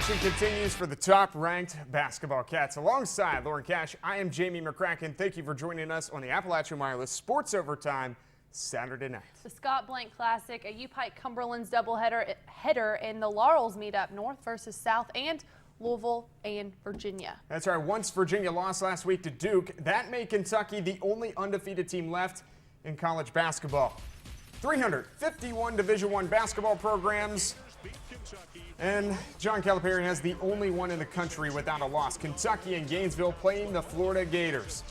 action continues for the top-ranked basketball Cats. Alongside Lauren Cash, I am Jamie McCracken. Thank you for joining us on the Appalachian Wireless Sports Overtime Saturday night. The Scott Blank Classic, a UPike Cumberlands doubleheader and the Laurels meet up North versus South and Louisville and Virginia. That's right. Once Virginia lost last week to Duke, that made Kentucky the only undefeated team left in college basketball. 351 Division I basketball programs. And John Calipari has the only one in the country without a loss. Kentucky and Gainesville playing the Florida Gators.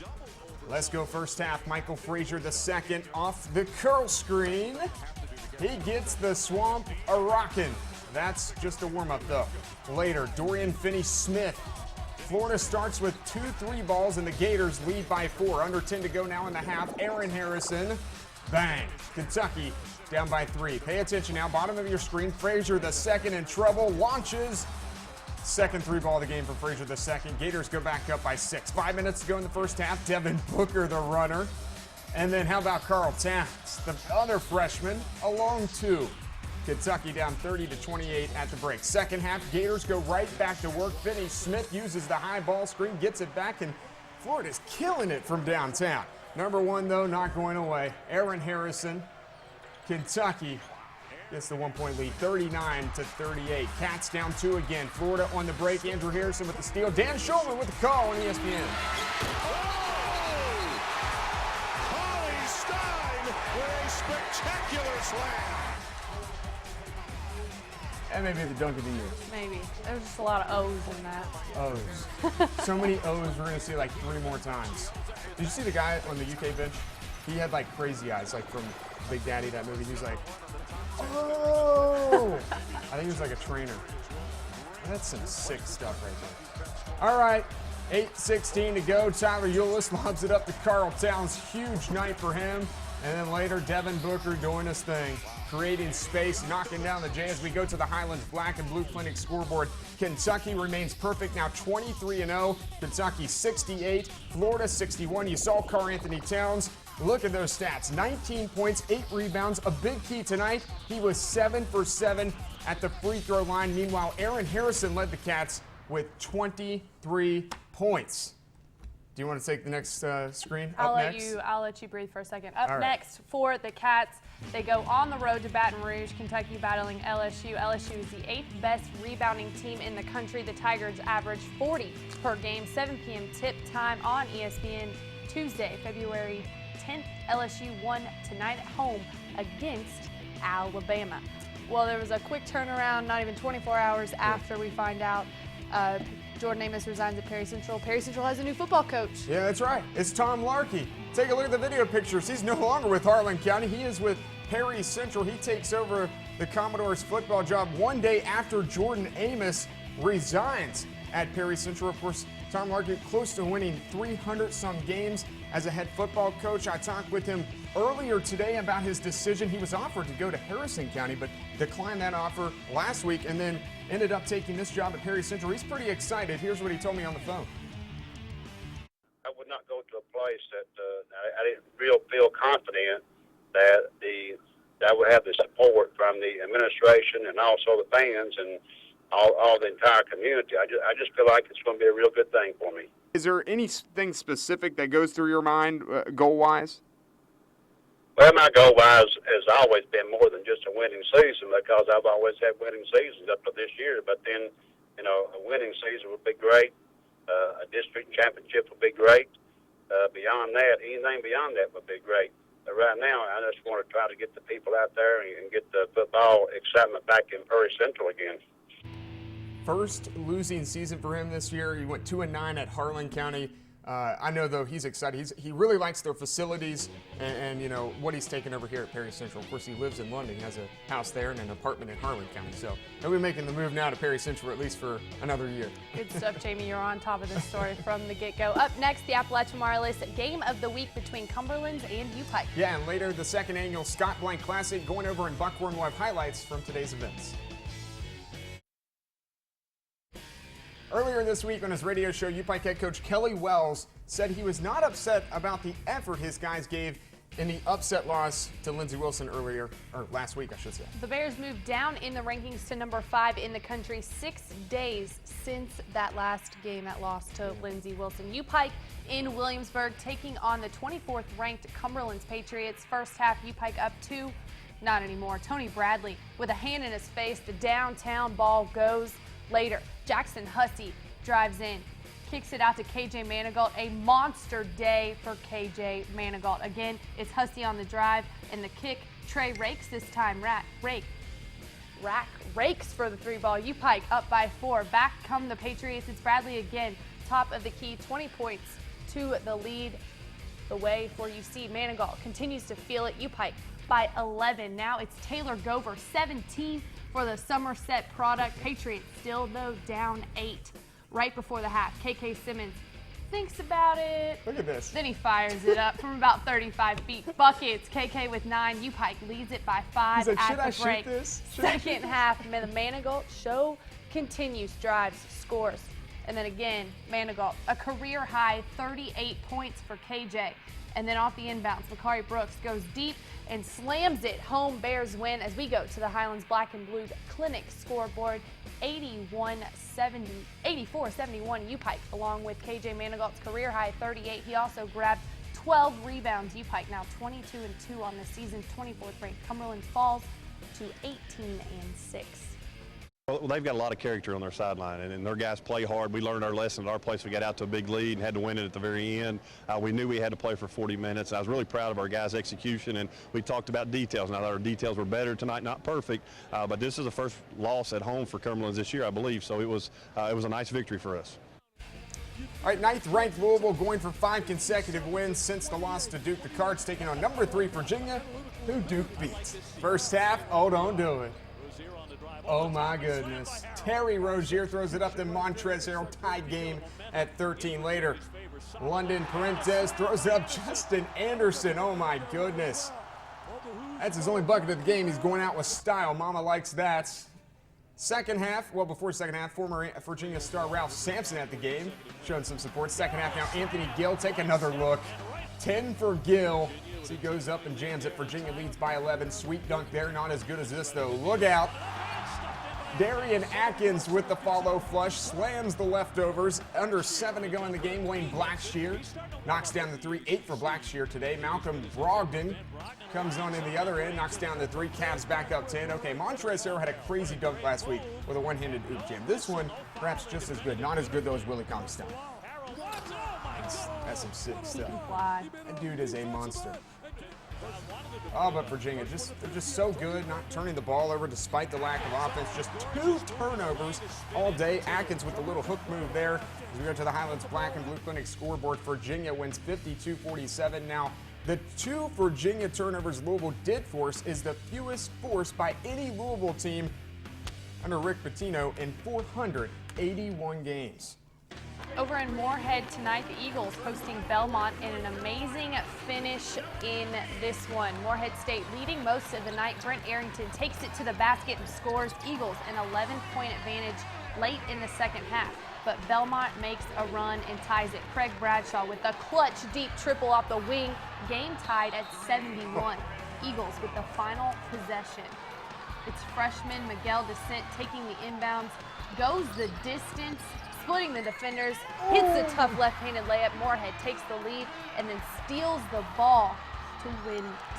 Let's go first half. Michael Frazier II off the curl screen. He gets the swamp a-rockin'. That's just a warm-up though. Later, Dorian Finney-Smith. Florida starts with 2 3 balls and the Gators lead by 4. Under 10 to go now in the half. Aaron Harrison. Bang. Kentucky down by 3. Pay attention now. Bottom of your screen. Frazier II in trouble. Launches. Second 3 ball of the game for Frazier II. Gators go back up by 6. 5 minutes to go in the first half. Devin Booker, the runner. And then how about Carl Towns, the other freshman, along 2. Kentucky down 30-28 at the break. Second half, Gators go right back to work. Finney-Smith uses the high ball screen, gets it back, and Florida's killing it from downtown. Number 1, though, not going away. Aaron Harrison. Kentucky gets the 1-point lead, 39-38. Cats down 2 again. Florida on the break. Andrew Harrison with the steal. Dan Schulman with the call on ESPN. Holly Stein with a spectacular slam. That may be the dunk of the year. Maybe. There's just a lot of O's in that. O's. So many O's, we're going to see like 3 more times. Did you see the guy on the UK bench? He had like crazy eyes, like from Big Daddy, that movie. He's like, oh! I think he was like a trainer. That's some sick stuff right there. All right, 8:16 to go. Tyler Eulis lobs it up to Carl Towns. Huge night for him. And then later, Devin Booker doing his thing, creating space, knocking down the J as we go to the Highlands Black and Blue Clinic scoreboard. Kentucky remains perfect, now 23-0. Kentucky 68, Florida 61. You saw Karl Anthony Towns. Look at those stats, 19 points, 8 rebounds. A big key tonight, he was 7 for 7 at the free throw line. Meanwhile, Aaron Harrison led the Cats with 23 points. Do you want to take the next screen? I'll let you breathe for a second. Up next for the Cats, they go on the road to Baton Rouge, Kentucky battling LSU. LSU is the 8th best rebounding team in the country. The Tigers average 40 per game. 7 p.m. tip time on ESPN Tuesday, February 10th. LSU won tonight at home against Alabama. Well, there was a quick turnaround, not even 24 hours after we find out Jordan Amos resigns at Perry Central. Perry Central has a new football coach. Yeah, that's right. It's Tom Larkey. Take a look at the video pictures. He's no longer with Harlan County. He is with Perry Central. He takes over the Commodores football job one day after Jordan Amos resigns at Perry Central. Of course, Tom Larkey close to winning 300-some games as a head football coach. I talked with him earlier today about his decision. He was offered to go to Harrison County, but declined that offer last week and then ended up taking this job at Perry Central. He's pretty excited. Here's what he told me on the phone. I would not go to a place that I didn't feel confident that I would have the support from the administration and also the fans and all the entire community. I just feel like it's going to be a real good thing for me. Is there anything specific that goes through your mind goal-wise? Well, my goal-wise has always been more than just a winning season because I've always had winning seasons up to this year. But then, you know, a winning season would be great. A district championship would be great. Beyond that, anything beyond that would be great. But right now, I just want to try to get the people out there and get the football excitement back in Perry Central again. First losing season for him this year. He went 2-9 at Harlan County. I know, though, he's excited. He really likes their facilities and, you know, what he's taken over here at Perry Central. Of course, he lives in London. He has a house there and an apartment in Harlan County. So he'll be making the move now to Perry Central at least for another year. Good stuff, Jamie. You're on top of this story from the get-go. Up next, the Appalachian Wireless Game of the Week between Cumberlands and UPike. Yeah, and later, the second annual Scott Blank Classic going over in Buckhorn. We'll have highlights from today's events. Earlier this week on his radio show, UPike head coach Kelly Wells said he was not upset about the effort his guys gave in the upset loss to Lindsey Wilson earlier, or last week, I should say. The Bears moved down in the rankings to number 5 in the country 6 days since that last game, that loss to Lindsey Wilson. UPike in Williamsburg taking on the 24th ranked Cumberlands Patriots. First half, UPike up 2. Not anymore. Tony Bradley with a hand in his face. The downtown ball goes later. Jackson Hussey drives in, kicks it out to KJ Manigault. A monster day for KJ Manigault. Again, it's Hussey on the drive and the kick. Trey rakes this time. Rakes for the 3-ball. UPike up by 4. Back come the Patriots. It's Bradley again. Top of the key. 20 points to the lead. The way for UC. Manigault continues to feel it. UPike by 11. Now it's Taylor Gover, 17 for the Somerset product. Patriots still though down 8 right before the half. KK Simmons thinks about it. Look at this. Then he fires it up from about 35 feet. Buckets. KK with 9. UPike leads it by 5 He's like, at should the I break. shoot this? Second half, the Manigault show continues. Drives, scores. And then again, Manigault, a career high 38 points for KJ. And then off the inbounds, Makari Brooks goes deep and slams it. Home Bears win as we go to the Highlands Black and Blue Clinic scoreboard. 84-71 UPike, along with KJ Manigault's career high 38. He also grabbed 12 rebounds. UPike now 22-2 on the season. 24th ranked Cumberland falls to 18-6. Well, they've got a lot of character on their sideline, and their guys play hard. We learned our lesson at our place. We got out to a big lead and had to win it at the very end. We knew we had to play for 40 minutes. I was really proud of our guys' execution, and we talked about details. Now, our details were better tonight, not perfect, but this is the first loss at home for Cumberlands this year, I believe, so it was a nice victory for us. All right, 9th-ranked Louisville going for 5 consecutive wins since the loss to Duke. The Cards taking on number 3 Virginia, who Duke beat. First half, oh, don't do it. Oh my goodness. Terry Rozier throws it up to Montrezl Harrell. Tied game at 13 later. London Parentes throws it up Justin Anderson. Oh my goodness. That's his only bucket of the game. He's going out with style. Mama likes that. Second half, well, before second half, former Virginia star Ralph Sampson at the game, showing some support. Second half now, Anthony Gill, take another look. 10 for Gill. So he goes up and jams it. Virginia leads by 11. Sweet dunk there, not as good as this though. Look out. Darian Atkins with the follow flush, slams the leftovers. Under 7 to go in the game. Wayne Blackshear knocks down the 3. 8 for Blackshear today. Malcolm Brogdon comes on in the other end, knocks down the 3. Cavs back up 10. Okay, Montrezl Harrell had a crazy dunk last week with a one-handed oop jam. This one, perhaps just as good. Not as good though as Willie Comstock. That's some sick stuff. That dude is a monster. Oh, but Virginia, they're just so good, not turning the ball over despite the lack of offense. Just 2 turnovers all day. Atkins with the little hook move there. As we go to the Highlands Black and Blue Clinic scoreboard, Virginia wins 52-47. Now, the 2 Virginia turnovers Louisville did force is the fewest forced by any Louisville team under Rick Pitino in 481 games. Over in Moorhead tonight, the Eagles hosting Belmont in an amazing finish in this one. Moorhead State leading most of the night. Brent Arrington takes it to the basket and scores. Eagles an 11-point advantage late in the second half. But Belmont makes a run and ties it. Craig Bradshaw with the clutch deep triple off the wing. Game tied at 71. Eagles with the final possession. It's freshman Miguel Descent taking the inbounds, goes the distance, splitting the defenders, hits a tough left-handed layup. Moorhead takes the lead and then steals the ball to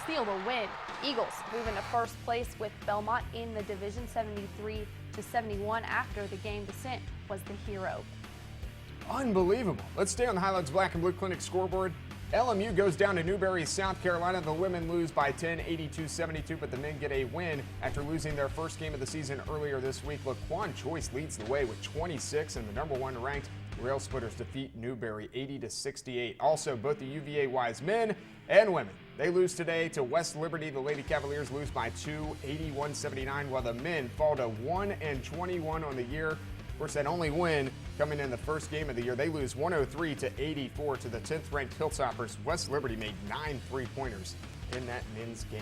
steal the win. Eagles move into first place with Belmont in the division, 73-71. After the game, Descent was the hero. Unbelievable. Let's stay on the Highlands Black and Blue Clinic scoreboard. LMU goes down to Newberry, South Carolina. The women lose by 10, 82-72, but the men get a win after losing their first game of the season earlier this week. Laquan Choice leads the way with 26, and the number 1 ranked Rail Splitters defeat Newberry 80-68. Also, both the UVA Wise men and women, they lose today to West Liberty. The Lady Cavaliers lose by 2, 81-79, while the men fall to 1-21 on the year. Of course, that only win coming in the first game of the year. They lose 103-84 to the 10th-ranked Hilltoppers. West Liberty made 9 3-pointers in that men's game.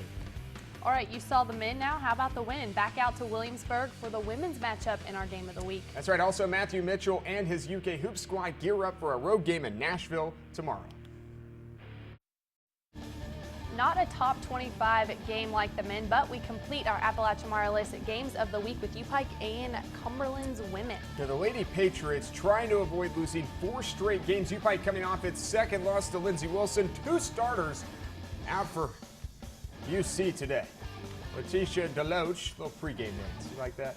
All right, you saw the men now. How about the women? Back out to Williamsburg for the women's matchup in our game of the week. That's right. Also, Matthew Mitchell and his UK Hoop squad gear up for a road game in Nashville tomorrow. not a top 25 game like the men, but we complete our Appalachian Wireless Games of the Week with UPike and Cumberlands women. Yeah, the Lady Patriots trying to avoid losing 4 straight games. UPike coming off its second loss to Lindsey Wilson. 2 starters out for UC today. Letitia Deloach, little pregame dance. You like that?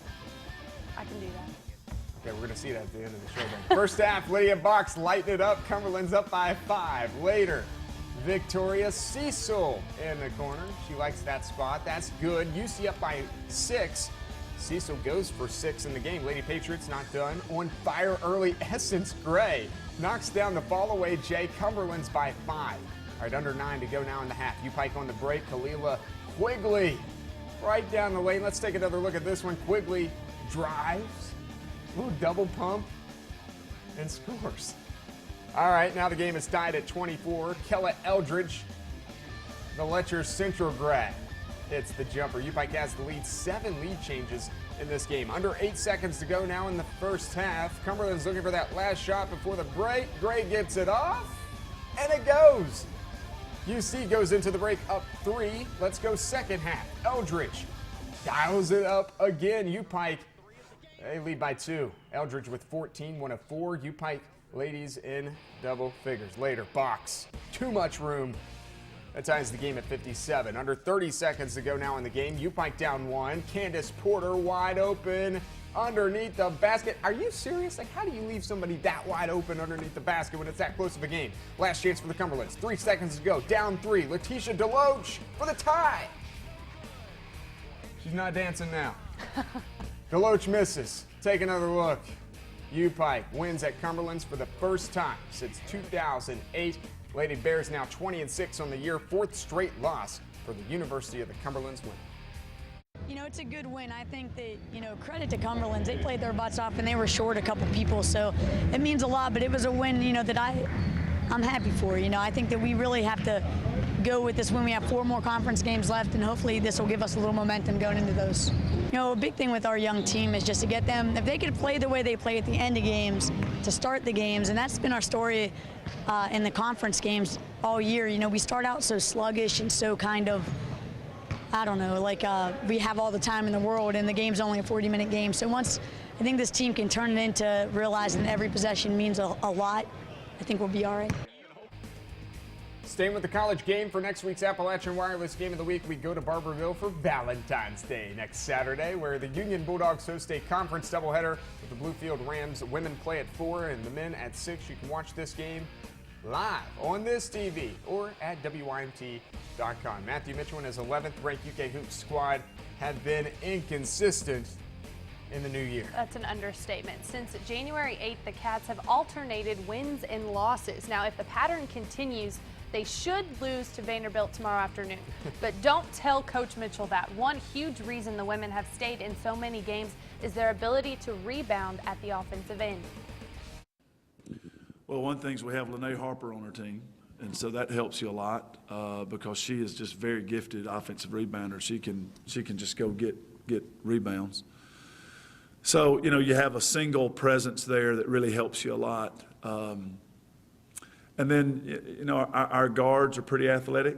I can do that. Okay, we're going to see that at the end of the show then. First half, Lydia Box lighting it up. Cumberland's up by 5. Later, Victoria Cecil in the corner. She likes that spot. That's good. UC up by 6. Cecil goes for 6 in the game. Lady Patriots not done. On fire early. Essence Gray knocks down the fall-away Jay. Cumberland's by 5. All right, under 9 to go now in the half. UPike on the break. Kalila Quigley right down the lane. Let's take another look at this one. Quigley drives. Ooh, double pump and scores. All right, now the game is tied at 24. Kella Eldridge, the LETCHER Central grad, hits the jumper. UPike has the lead. 7 lead changes in this game. Under 8 seconds to go now in the first half. Cumberland's looking for that last shot before the break. Gray gets it off, and it goes. UC goes into the break up 3. Let's go second half. Eldridge dials it up again. UPike, they lead by 2. Eldridge with 14, 1 of 4. UPike ladies in double figures. Later, Box, too much room. That ties the game at 57. Under 30 seconds to go now in the game. UPike down 1. Candace Porter wide open underneath the basket. Are you serious? Like, how do you leave somebody that wide open underneath the basket when it's that close of a game? Last chance for the Cumberlands. 3 seconds to go. Down 3. Letitia Deloach for the tie. She's not dancing now. Deloach misses. Take another look. UPike wins at Cumberlands for the first time since 2008. Lady Bears now 20-6 on the year. 4th straight loss for the University of the Cumberlands women. You know, it's a good win. I think that, you know, credit to Cumberlands. They played their butts off and they were short a couple people, so it means a lot. But it was a win, you know, that I'm happy for. You know, I think that we really have to go with this win. We have 4 more conference games left, and hopefully this will give us a little momentum going into those. You know, a big thing with our young team is just to get them, if they could play the way they play at the end of games, to start the games, and that's been our story in the conference games all year. You know, we start out so sluggish and so kind of, I don't know, like we have all the time in the world, and the game's only a 40-minute game. So once I think this team can turn it into realizing that every possession means a lot, I think we'll be all right. Staying with the college game for next week's Appalachian Wireless Game of the Week, we go to Barberville for Valentine's Day next Saturday, where the Union Bulldogs host a conference doubleheader with the Bluefield Rams. Women play at 4 and the men at 6. You can watch this game live on this TV or at WYMT.com. Matthew Mitchell and his 11th ranked UK Hoops squad have been inconsistent in the new year. That's an understatement. Since January 8th, the Cats have alternated wins and losses. Now, if the pattern continues, they should lose to Vanderbilt tomorrow afternoon. But don't tell Coach Mitchell that. One huge reason the women have stayed in so many games is their ability to rebound at the offensive end. Well, one thing is we have Lene Harper on our team, and so that helps you a lot because she is just very gifted offensive rebounder. She can just go get rebounds. So, you know, you have a single presence there that really helps you a lot. And then, you know, our guards are pretty athletic,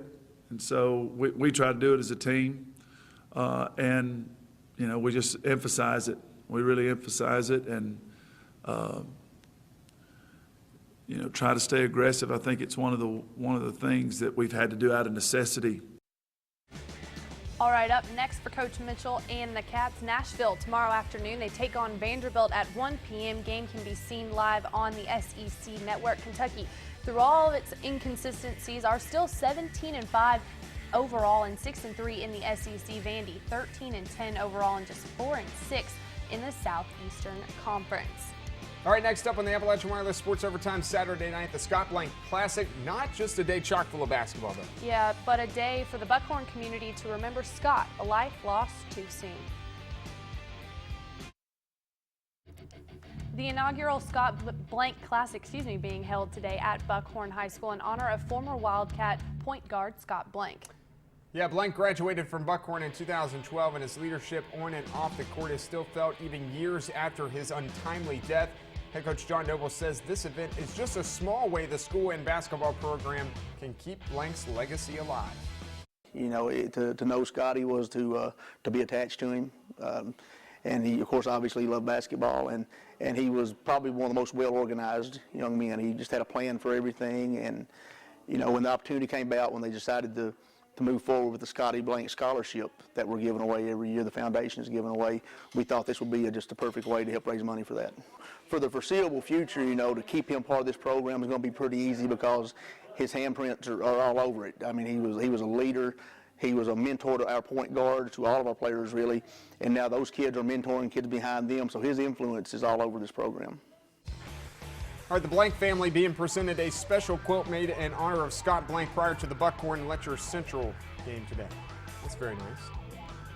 and so we try to do it as a team. And, you know, we just emphasize it. We really emphasize it and, you know, try to stay aggressive. I think it's one of the things that we've had to do out of necessity. All right, up next for Coach Mitchell and the Cats, Nashville tomorrow afternoon. They take on Vanderbilt at 1 p.m. Game can be seen live on the SEC Network. Kentucky, through all of its inconsistencies, are still 17-5 overall and 6-3 in the SEC. Vandy 13-10 overall and just 4-6 in the Southeastern Conference. All right, next up on the Appalachian Wireless Sports Overtime Saturday night, the Scott Blank Classic. Not just a day chock full of basketball, though. Yeah, but a day for the Buckhorn community to remember Scott, a life lost too soon. The inaugural Scott Blank Classic, being held today at Buckhorn High School in honor of former Wildcat point guard Scott Blank. Yeah, Blank graduated from Buckhorn in 2012, and his leadership on and off the court is still felt even years after his untimely death. Head coach John Noble says this event is just a small way the school and basketball program can keep Blank's legacy alive. You know, to know Scotty was to be attached to him. And he, of course, obviously loved basketball, and he was probably one of the most well-organized young men. He just had a plan for everything, and, you know, when the opportunity came about, when they decided to move forward with the Scotty Blank Scholarship that we're giving away every year, the foundation is giving away, we thought this would be just a perfect way to help raise money for that. For the foreseeable future, you know, to keep him part of this program is going to be pretty easy because his handprints are all over it. I mean, he was a leader. He was a mentor to our point guard, to all of our players, really. And now those kids are mentoring kids behind them, so his influence is all over this program. All right, the Blank family being presented a special quilt made in honor of Scott Blank prior to the BUCKHORN LETCHER Central game today. That's very nice.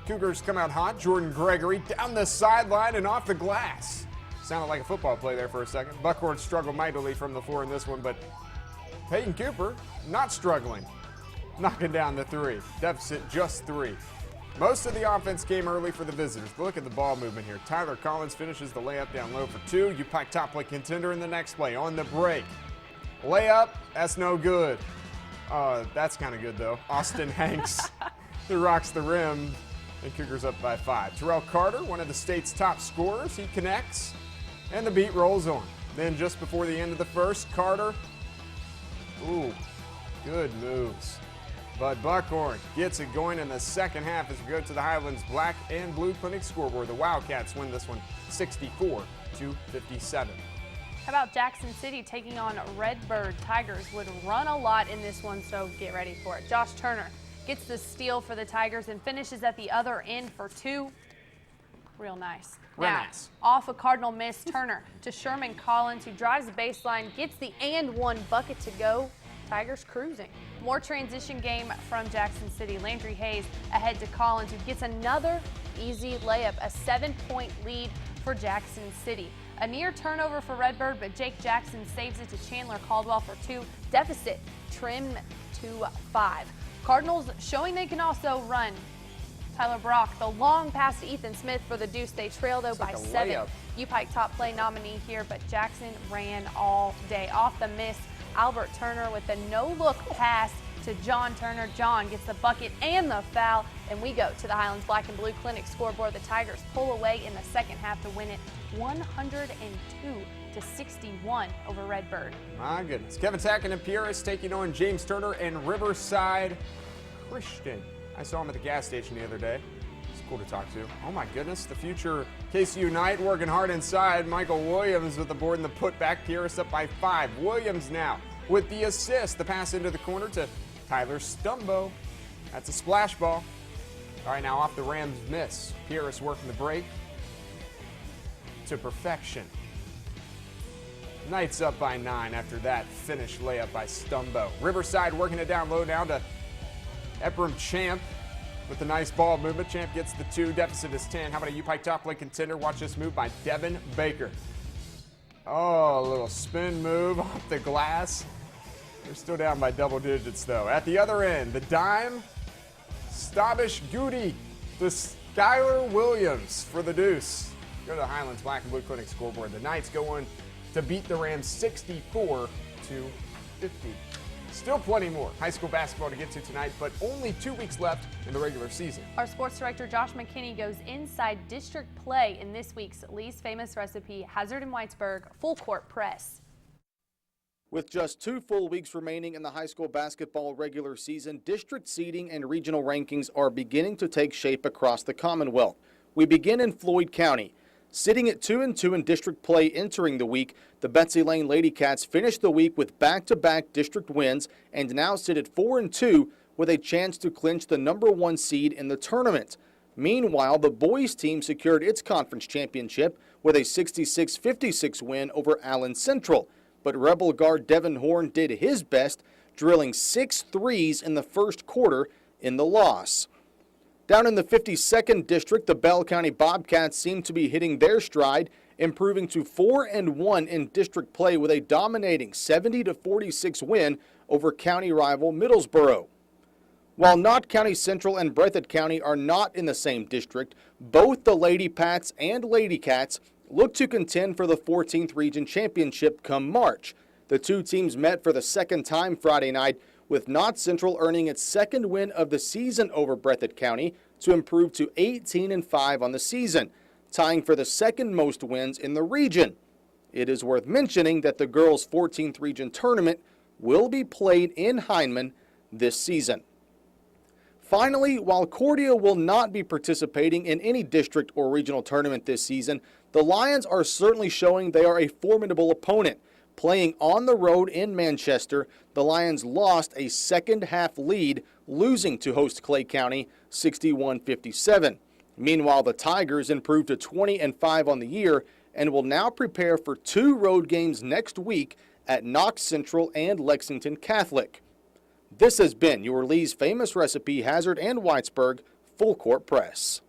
Cougars come out hot. Jordan Gregory down the sideline and off the glass. Sounded like a football play there for a second. Buckhorn struggled mightily from the floor in this one, but Peyton Cooper not struggling. Knocking down the three. Deficit just 3. Most of the offense came early for the visitors. Look at the ball movement here. Tyler Collins finishes the layup down low for 2. UPike top play contender in the next play on the break. Layup, that's no good. That's kind of good though. Austin Hanks, who rocks the rim, and Cougars up by 5. Terrell Carter, one of the state's top scorers, he connects, and the beat rolls on. Then just before the end of the first, Carter, ooh, good moves. But Buckhorn gets it going in the second half as we go to the Highlands Black and Blue Clinic scoreboard. The Wildcats win this one 64-57. How about Jackson City taking on Redbird? Tigers would run a lot in this one, so get ready for it. Josh Turner gets the steal for the Tigers and finishes at the other end for 2. Real nice. Now, off a Cardinal miss, Turner to Sherman Collins, who drives the baseline, gets the and 1 bucket to go. Tigers cruising. More transition game from Jackson City. Landry Hayes ahead to Collins, who gets another easy layup. A 7-point lead for Jackson City. A near turnover for Redbird, but Jake Jackson saves it to Chandler Caldwell for 2. Deficit trimmed to 5. Cardinals showing they can also run. Tyler Brock, the long pass to Ethan Smith for the deuce. They trail though by 7. UPike top play nominee here, but Jackson ran all day. Off the miss, Albert Turner with a no-look pass to John Turner. John gets the bucket and the foul, and we go to the Highlands Black and Blue Clinic scoreboard. The Tigers pull away in the second half to win it 102-61 over Redbird. My goodness. Kevin Tacken and Pieris taking on James Turner and Riverside Christian. I saw him at the gas station the other day. It's cool to talk to. Oh my goodness, the future KCU Knight working hard inside. Michael Williams with the board and the putback. Pieris up by 5. Williams now with the assist. The pass into the corner to Tyler Stumbo. That's a splash ball. All right, now off the Rams miss. Pieris working the break to perfection. Knights up by 9 after that finish layup by Stumbo. Riverside working it down low now to Ephraim Champ with a nice ball movement. Champ gets the 2. Deficit is 10. How about a UPike top play contender? Watch this move by Devin Baker. Oh, a little spin move off the glass. They're still down by double digits, though. At the other end, the dime, Stabish Goody to Skylar Williams for the deuce. Go to the Highlands Black and Blue Clinic scoreboard. The Knights go on to beat the Rams 64-50. Still plenty more high school basketball to get to tonight, but only 2 weeks left in the regular season. Our sports director Josh McKinney goes inside district play in this week's Lee's Famous Recipe Hazard and Whitesburg Full Court Press. With just 2 full weeks remaining in the high school basketball regular season, district seeding and regional rankings are beginning to take shape across the Commonwealth. We begin in Floyd County. Sitting at 2-2 in district play entering the week, the Betsy Lane Lady Cats finished the week with back-to-back district wins and now sit at 4-2 with a chance to clinch the #1 seed in the tournament. Meanwhile, the boys team secured its conference championship with a 66-56 win over Allen Central. But Rebel guard Devin Horn did his best, drilling 6 threes in the first quarter in the loss. Down in the 52nd District, the Bell County Bobcats seem to be hitting their stride, improving to 4-1 in district play with a dominating 70-46 win over county rival Middlesboro. While Knott County Central and Breathitt County are not in the same district, both the Lady Pats and Lady Cats look to contend for the 14th Region Championship come March. The two teams met for the second time Friday night with Knott Central earning its second win of the season over Breathitt County to improve to 18-5 on the season, tying for the second most wins in the region. It is worth mentioning that the girls' 14th region tournament will be played in Hindman this season. Finally, while Cordia will not be participating in any district or regional tournament this season, the Lions are certainly showing they are a formidable opponent. Playing on the road in Manchester, the Lions lost a second-half lead, losing to host Clay County 61-57. Meanwhile, the Tigers improved to 20-5 on the year and will now prepare for 2 road games next week at Knox Central and Lexington Catholic. This has been your Lee's Famous Recipe, Hazard and Whitesburg Full Court Press.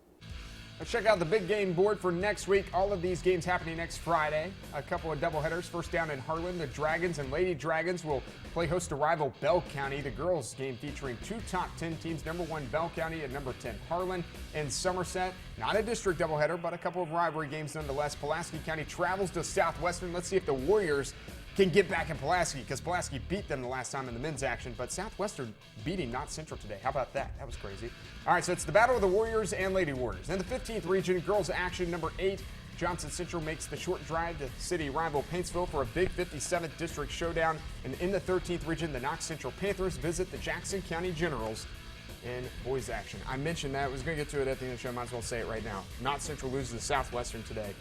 Let's check out the big game board for next week. All of these games happening next Friday. A couple of doubleheaders. First down in Harlan, the Dragons and Lady Dragons will play host to rival Bell County. The girls game featuring 2 top 10 teams, number 1 Bell County and number 10 Harlan. In Somerset, not a district doubleheader, but a couple of rivalry games nonetheless. Pulaski County travels to Southwestern. Let's see if the Warriors can get back in Pulaski, because Pulaski beat them the last time in the men's action, but Southwestern beating Knott Central today. How about that? That was crazy. All right, so it's the battle of the Warriors and Lady Warriors. In the 15th region, girls action number 8, Johnson Central makes the short drive to city rival Paintsville for a big 57th district showdown. And in the 13th region, the Knox Central Panthers visit the Jackson County Generals in boys action. I mentioned that. I was going to get to it at the end of the show. Might as well say it right now. Knott Central loses to Southwestern today.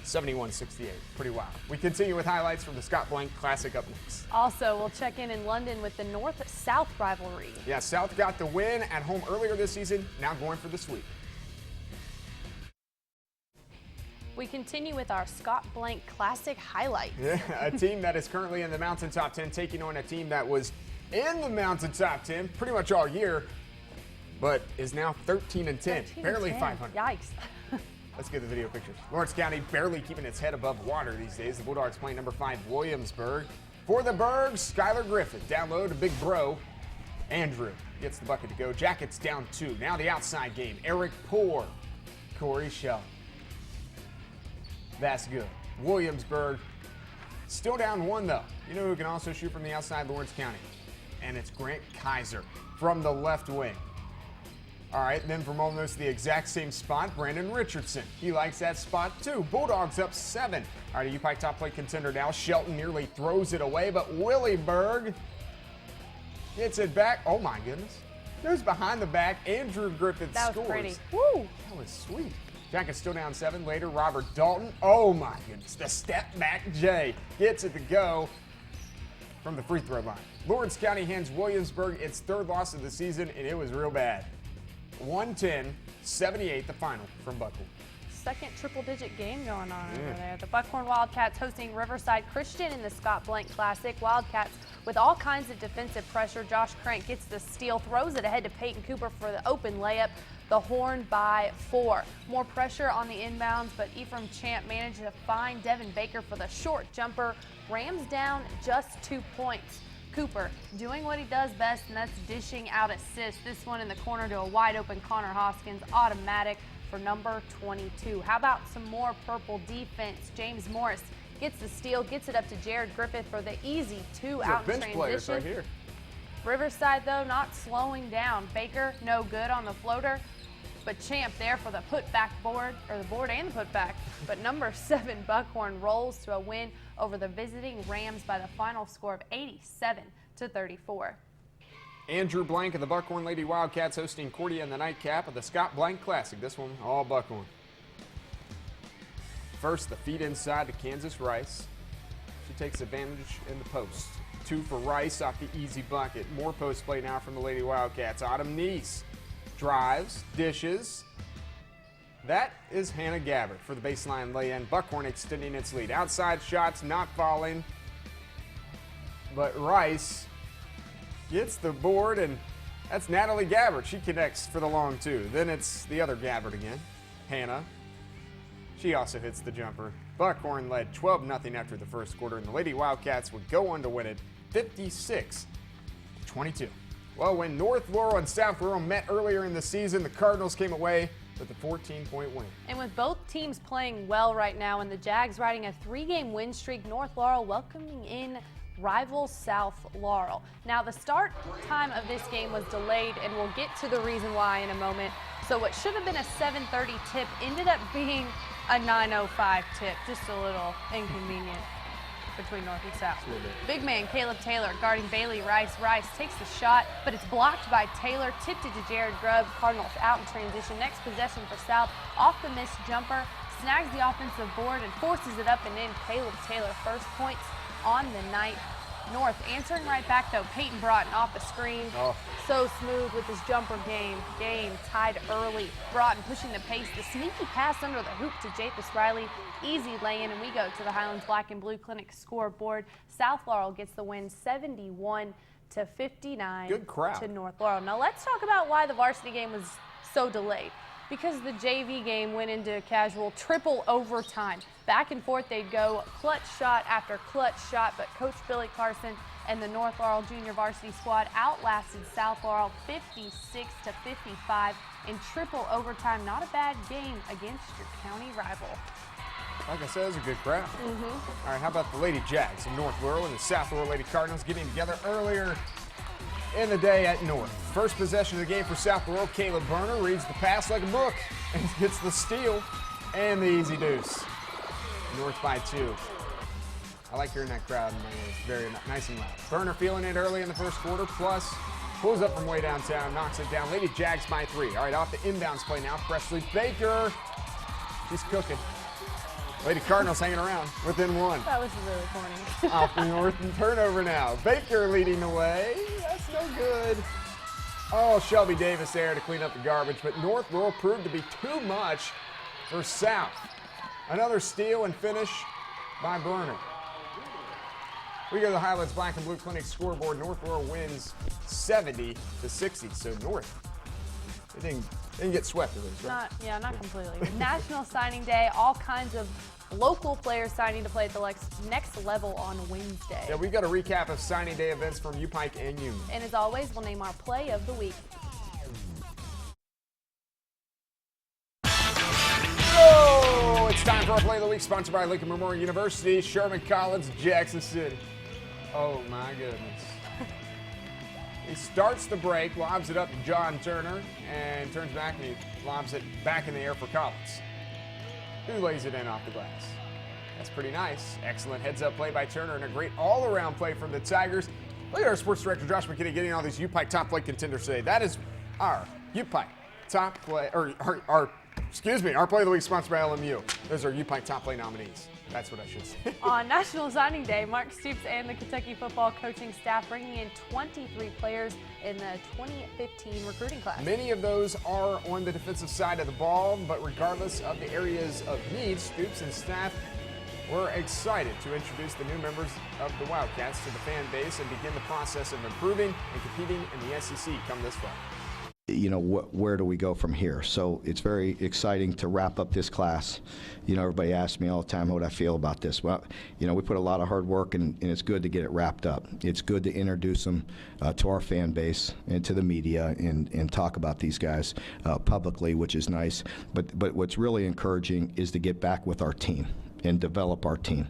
71-68. Pretty wild. We continue with highlights from the Scott Blank Classic up next. Also, we'll check in London with the North-South rivalry. Yeah, South got the win at home earlier this season, now going for the sweep. We continue with our Scott Blank Classic highlights. Yeah, a team that is currently in the Mountain Top 10 taking on a team that was in the Mountain Top 10 pretty much all year, but is now 13-10, barely 500. Yikes. Let's get the video pictures. Lawrence County barely keeping its head above water these days. The Bulldogs playing number 5 Williamsburg. For the Bergs, Skylar Griffith down low to Big Bro. Andrew gets the bucket to go. Jackets down 2. Now the outside game. Eric Poor, Corey Shell. That's good. Williamsburg still down 1 though. You know who can also shoot from the outside? Lawrence County. And it's Grant Kaiser from the left wing. All right, then from almost the exact same spot, Brandon Richardson. He likes that spot too. Bulldogs up 7. All right, a UPike top plate contender now. Shelton nearly throws it away, but Willie Berg gets it back. Oh my goodness. Goes behind the back. Andrew Griffith scores. That was pretty. Woo! That was sweet. Jackets still down 7. Later, Robert Dalton. Oh my goodness. The step back J gets it to go from the free throw line. Lawrence County hands Williamsburg its 3rd loss of the season, and it was real bad. 110-78 the final from Buckhorn. Second triple-digit game going on over there. The Buckhorn Wildcats hosting Riverside Christian in the Scott Blank Classic. Wildcats with all kinds of defensive pressure. Josh Crank gets the steal, throws it ahead to Peyton Cooper for the open layup. The Horn by 4. More pressure on the inbounds, but Ephraim Champ managed to find Devin Baker for the short jumper. Rams down just 2 points. Cooper doing what he does best, and that's dishing out assists. This one in the corner to a wide open Connor Hoskins, automatic for number 22. How about some more purple defense? James Morris gets the steal, gets it up to Jared Griffith for the easy 2-out transition. Right here. Riverside, though, not slowing down. Baker, no good on the floater, but Champ there for the putback board, or the board and the putback. But number 7, Buckhorn, rolls to a win over the visiting Rams by the final score of 87-34. Andrew Blank and the Buckhorn Lady Wildcats hosting Cordia in the nightcap of the Scott Blank Classic. This one, all Buckhorn. First, the feed inside to Kansas Rice. She takes advantage in the post. 2 for Rice off the easy bucket. More post play now from the Lady Wildcats. Autumn Neese drives, dishes. That is Hannah Gabbard for the baseline lay-in. Buckhorn extending its lead. Outside shots not falling, but Rice gets the board, and that's Natalie Gabbard. She connects for the long 2. Then it's the other Gabbard again, Hannah. She also hits the jumper. Buckhorn led 12-0 after the first quarter, and the Lady Wildcats would go on to win it 56-22. Well, when North Laurel and South Laurel met earlier in the season, the Cardinals came away with a 14-point win. And with both teams playing well right now and the Jags riding a 3-game win streak, North Laurel welcoming in rival South Laurel. Now, the start time of this game was delayed, and we'll get to the reason why in a moment. So what should have been a 7:30 tip ended up being a 9:05 tip. Just a little inconvenient between North and South. Big man Caleb Taylor guarding Bailey Rice. Rice takes the shot, but it's blocked by Taylor. Tipped it to Jared Grubb. Cardinals out in transition. Next possession for South. Off the missed jumper. Snags the offensive board and forces it up and in. Caleb Taylor, first points on the night. North answering right back though. Peyton Broughton off the screen. So smooth with his jumper game. Game tied early. Broughton pushing the pace. The sneaky pass under the hoop to Japus Riley. Easy lay-in, and we go to the Highlands Black and Blue Clinic scoreboard. South Laurel gets the win 71-59. Good crowd. To North Laurel. Now let's talk about why the varsity game was so delayed. Because the JV game went into casual triple overtime. Back and forth they'd go, clutch shot after clutch shot, but Coach Billy Carson and the North Laurel Junior Varsity squad outlasted South Laurel 56-55 in triple overtime. Not a bad game against your county rival. Like I said, it was a good crowd. All right, how about the Lady Jags of North Laurel and the South Laurel Lady Cardinals getting together earlier in the day at North. First possession of the game for South Laurel. Caleb Berner reads the pass like a book and gets the steal and the easy deuce. North by 2. I like hearing that crowd in my ears. Very nice and loud. Berner feeling it early in the first quarter, plus pulls up from way downtown, knocks it down. Lady Jags by 3. All right, off the inbounds play now. Presley Baker. She's cooking. Lady Cardinals hanging around within 1. That was really corny. Off the North and turnover now. Baker leading the way. That's no good. Oh, Shelby Davis there to clean up the garbage, but North Laurel proved to be too much for South. Another steal and finish by Berner. We go to the Highlands Black and Blue Clinic scoreboard. North Laurel wins 70-60. So North, they didn't get swept at least, right? Not completely. National Signing Day, all kinds of local players signing to play at the next level on Wednesday. Yeah, we've got a recap of signing day events from UPike and Union. And as always, we'll name our play of the week. Oh, it's time for our play of the week, sponsored by Lincoln Memorial University, Sherman College, Jackson City. Oh my goodness. He starts the break, lobs it up to John Turner, and turns back and he lobs it back in the air for Collins, who lays it in off the glass. That's pretty nice. Excellent heads-up play by Turner and a great all-around play from the Tigers. Look at our sports director, Josh McKinney, getting all these UPike top play contenders today. That is our UPike top play, or our play of the week sponsored by LMU. Those are UPike top play nominees. That's what I should say. On National Signing Day, Mark Stoops and the Kentucky football coaching staff bringing in 23 players in the 2015 recruiting class. Many of those are on the defensive side of the ball, but regardless of the areas of need, Stoops and staff were excited to introduce the new members of the Wildcats to the fan base and begin the process of improving and competing in the SEC come this fall. You know, where do we go from here? So it's very exciting to wrap up this class. You know, everybody asks me all the time what I feel about this. Well, you know, we put a lot of hard work and it's good to get it wrapped up. It's good to introduce them to our fan base and to the media and talk about these guys publicly, which is nice. But what's really encouraging is to get back with our team and develop our team.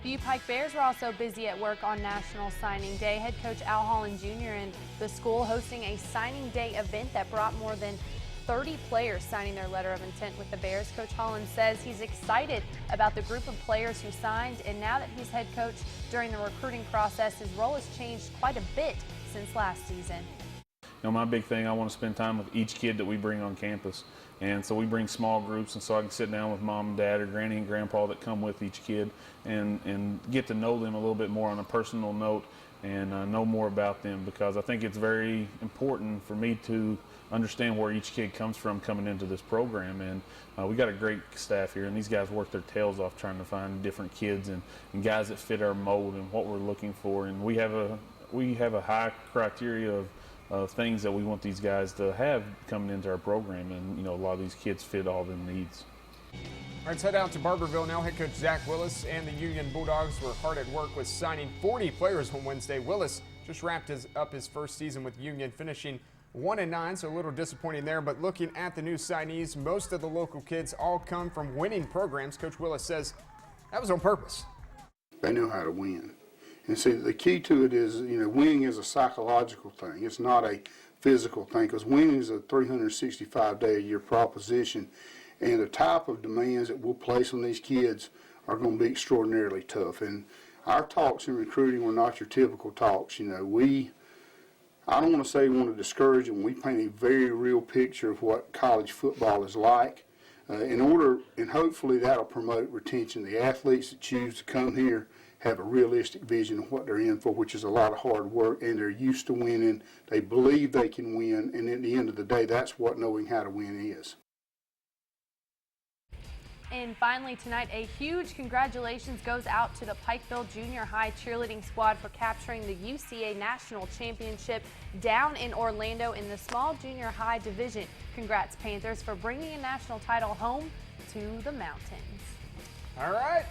The UPike Bears were also busy at work on National Signing Day. Head coach Al Holland Jr. and the school hosting a signing day event that brought more than 30 players signing their letter of intent with the Bears. Coach Holland says he's excited about the group of players who signed, and now that he's head coach during the recruiting process, his role has changed quite a bit since last season. You know, my big thing, I want to spend time with each kid that we bring on campus. And so we bring small groups, and so I can sit down with mom and dad or granny and grandpa that come with each kid and get to know them a little bit more on a personal note and know more about them, because I think it's very important for me to understand where each kid comes from coming into this program. And we got a great staff here, and these guys work their tails off trying to find different kids and guys that fit our mold and what we're looking for. And we have a high criteria of things that we want these guys to have coming into our program, and you know, a lot of these kids fit all the needs. All right, let's head out to Barberville now. Head coach Zach Willis and the Union Bulldogs were hard at work with signing 40 players on Wednesday. Willis just wrapped up his first season with Union, finishing 1-9, so a little disappointing there. But looking at the new signees, most of the local kids all come from winning programs. Coach Willis says that was on purpose. They know how to win. And see, the key to it is, winning is a psychological thing. It's not a physical thing, because winning is a 365-day-a-year proposition, and the type of demands that we'll place on these kids are going to be extraordinarily tough. And our talks in recruiting were not your typical talks. I don't want to say we want to discourage them. We paint a very real picture of what college football is like, and hopefully that'll promote retention. The athletes that choose to come here have a realistic vision of what they're in for, which is a lot of hard work, and they're used to winning. They believe they can win, and at the end of the day, that's what knowing how to win is. And finally tonight, a huge congratulations goes out to the Pikeville Junior High cheerleading squad for capturing the UCA National Championship down in Orlando in the small junior high division. Congrats, Panthers, for bringing a national title home to the mountains. All right.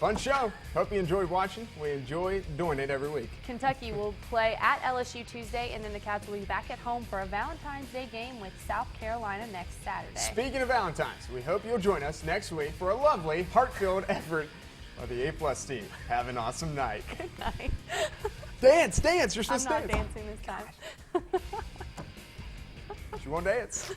Fun show. Hope you enjoyed watching. We enjoy doing it every week. Kentucky will play at LSU Tuesday, and then the Cats will be back at home for a Valentine's Day game with South Carolina next Saturday. Speaking of Valentine's, we hope you'll join us next week for a lovely, heart-filled effort of the A+ team. Have an awesome night. Good night. Dance, dance. You're supposed to dance. I'm not dancing this time. You want to dance?